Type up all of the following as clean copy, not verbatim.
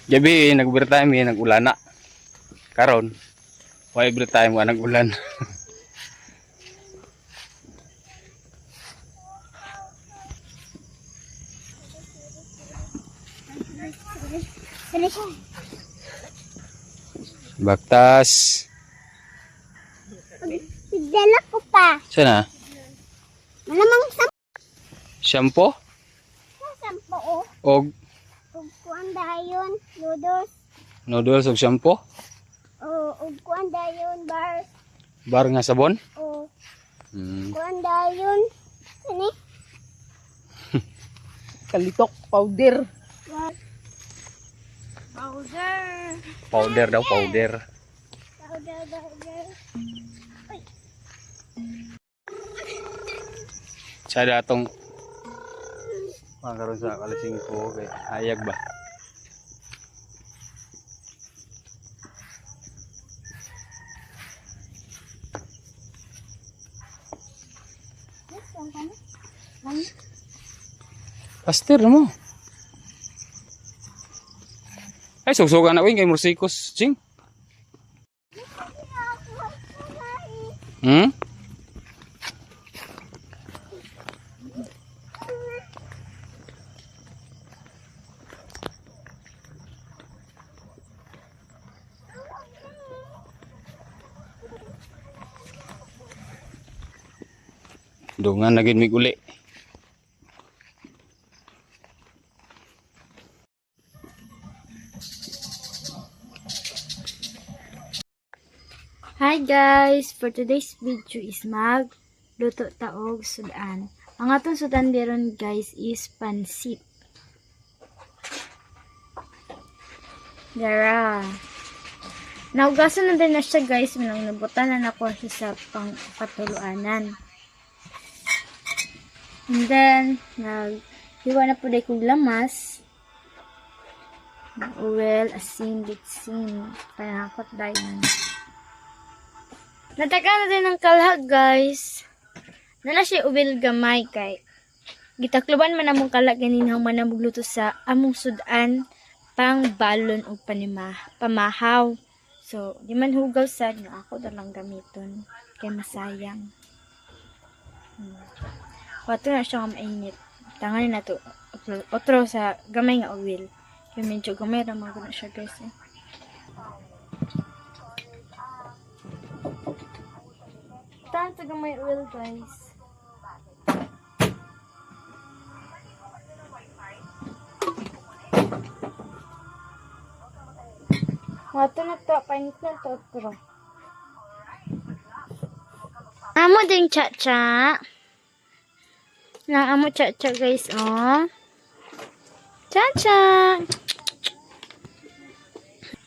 Gabi nag-overtime nag-ulana. Karon, why overtime wa nag-ulan. Baktas. Pigdala ko pa. Sana? Malamang Shampoo? sampo o. Og Ug kuan dayon, noodles. noodles og shampoo? O ug kuan dayon bar. Bar nga sabon? O Hmm. kuan dayon. Sini? Kalitok powder. Powder. Powder daw, powder. Powder. Sada atong karon sa kalasing ko kay ayag ba. Pastir mo. Ay sugsugan na wing kay Mursikos, Jing. Hmm? Dungan na gid mig uli. Hi guys! For today's video is luto taog sudan. Ang atong sudan deron guys is pansit. Dara. Naugasan na din na siya guys. Manang nabutan na ako siya sa patuluanan. And then, naghiwa na po dahil kong lamas. Oil, asin, bitsin. Panakot dahil. Nataka na din ng kalhag, guys. Nala siya uwil gamay kay. Gitakluban man among kalag ganinang manamugluto sa among sudan pang balon o pamahaw. So, di man hugaw sa no, ako dalang gamiton. Kay masayang. Wato na siya mainit. Tangan na to. Otro sa gamay nga uwil. Kaya medyo gamay na mga siya, guys. Tangan sa gamay uwil, guys. Wato na to. Painit na to. Otro. Amo ding cha-cha. Amo cha-cha guys, oh. Cha-cha.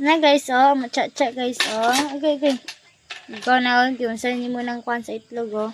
Na guys, oh. Amo cha-cha guys, oh. Okay. Ikaw na, kiunsan niyo mo ng kwan sa itlog, oh.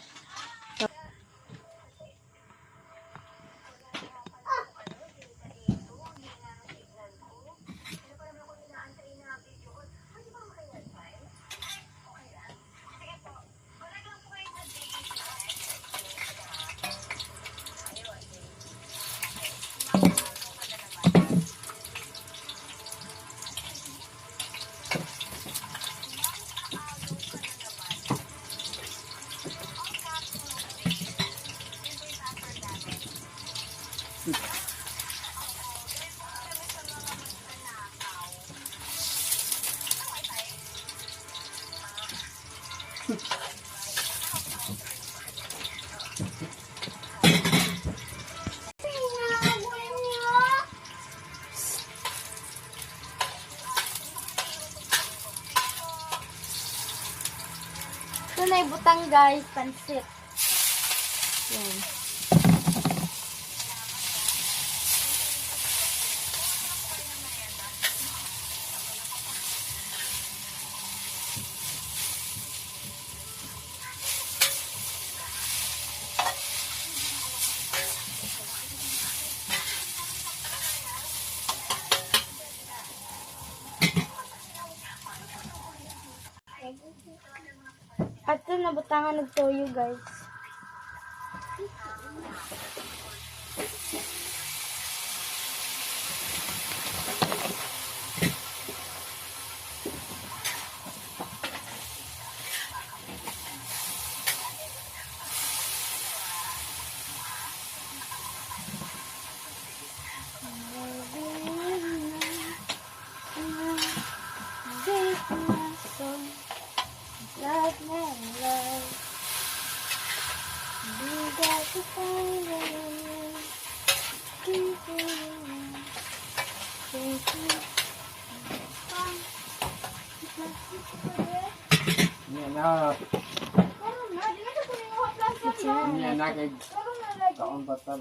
Ito na ibutang guys, pansit. Yan. At ito nabutangan ng toyo guys. Niya na. Niya na kay kaon batal.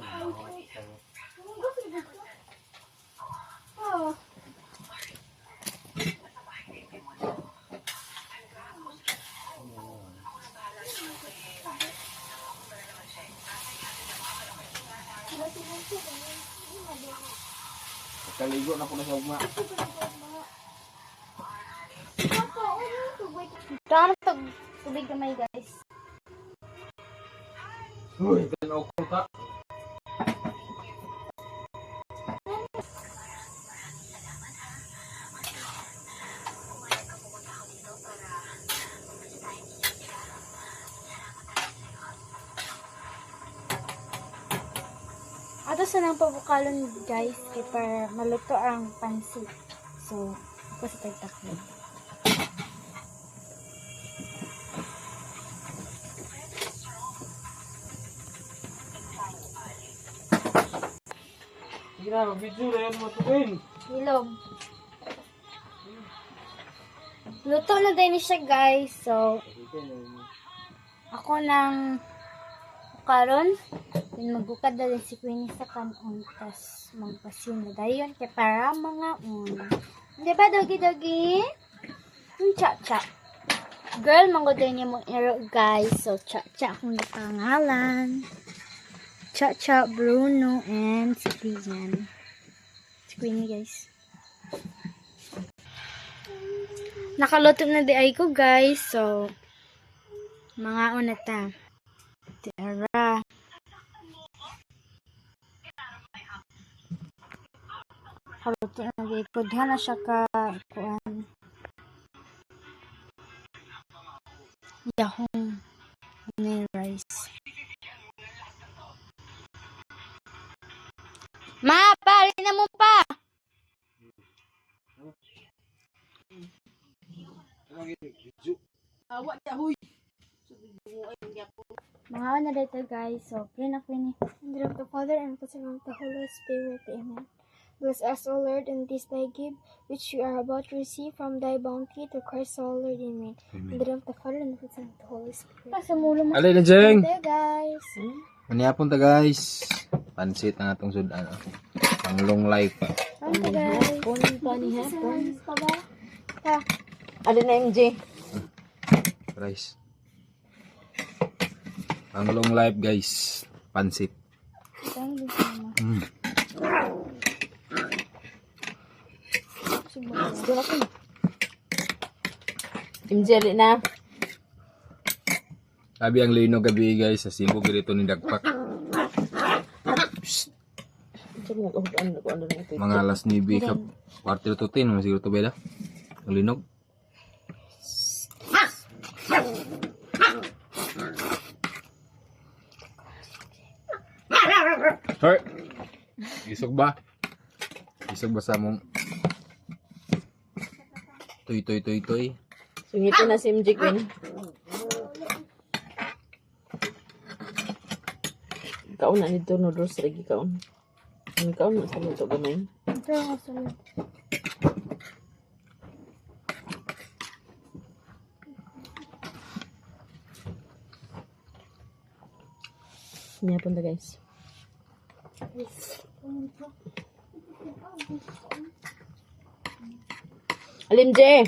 Kaligo na po na sa ugma. Tama to tubig gamay guys. Uy, tanaw ko ta. Ato sa nang pabukalon guys kay para maluto ang pansit. So, ako sa tagtaklo. Sige na, video na yan matuin. Hilom. Luto na din siya guys. So, ako nang karon din magbukad na din si Queenie sa kanon tas magpasin na dayon kay para mga di ba dogi cha girl mango din niya mong ero guys. So cha akong pangalan cha Bruno and si Pian si Queenie guys. Nakaluto na di ay ko guys. So mga una ta Tara. Haluto na gayud diha na siya ka kuan. Yahong may rice. Ma, pare na mo pa. Awak dah huy. Mga na dito guys. So, pray na Queenie. In the name of the Father, and the Son, and the Holy Spirit. Amen. Bless us, O Lord, and this thy gift, which we are about to receive from thy bounty, to Christ our Lord. Amen. In the name of the Father, and the Son, and the Holy Spirit. Sa mulo mo. Alay na, Jeng! There, guys. Maniyapon ta, guys. Pansit ang atong sudan. Ang long life. Ano, guys? Pon pa ni hapon. Pa ba? Ha? Ada na MJ. Rice. Ang long life, guys. Pansit. Siguro ko. MJ rin na. Sabi ang lino gabi, guys. Sa Cebu, ganito ni Dagpak. Mga alas 9 ka. Quarter to 10. Siguro to beda. Ang linog. Hoy! Isog ba? Isog ba sa mong Toy. Sungit na si MJ Queen. Kaon na nito noodles lagi kaon. Ang kaon na sa luto gamay. Ito ang sunod. Niya punta guys. Alim J.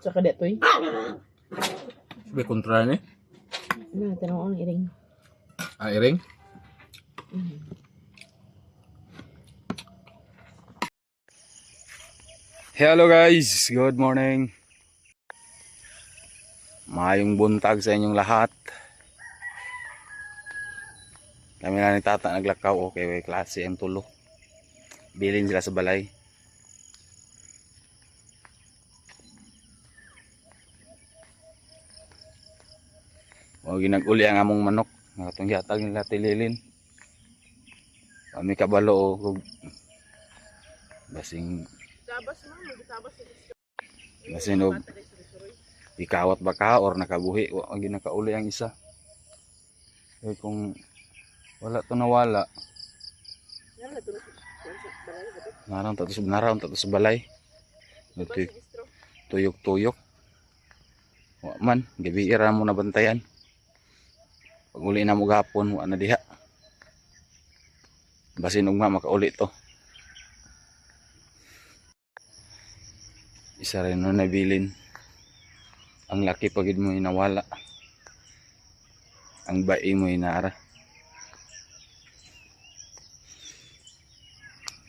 Tsaka dito eh. Sabi kontra ni. Nah, tanong ang iring. Iring. Hello guys, good morning. Mayong buntag sa inyong lahat. Kami na ni tata naglakaw. Okay, klase ang tulo. Bilin sila sa balay. O ginag-uli ang among manok. Nakatong yatag nila tililin. Kami kabalo o kung basing basing og ikawat baka or nakabuhi wa ang ginakauli ang isa. Eh kung wala to nawala, naroon to sa balay. Ito tuyok-tuyok. Wa man, gabi ira mo na bantayan. Pag uli na mo gapon, wa na diha. Basin ugma makauli to. Isa rin no nabilin. Ang laki pagid mo inawala. Ang bai mo inara.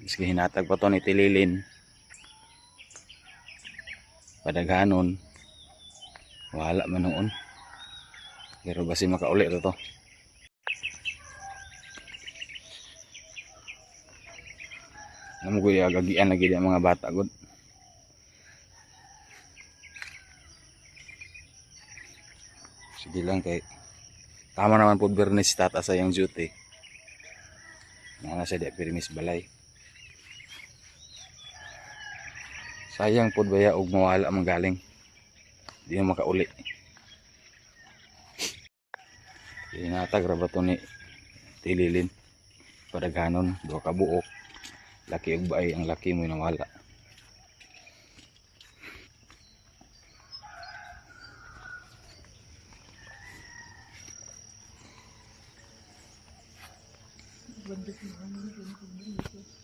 Miski hinatag pa to ni Tililin. Padaghanon. Wala man noon. Pero basi makauli to. Namugoy agagian lagi ang mga bata gud. Sige lang kay tama naman po Bernes tata sa yung duty. Nga sa di permis balay. Sayang po baya og mawala man galing. Di na makauli. Inatag ra ba to ni Tililin. Padaghanon do ka buok. Laki og baay ang laki mo nawala. Bandit mo,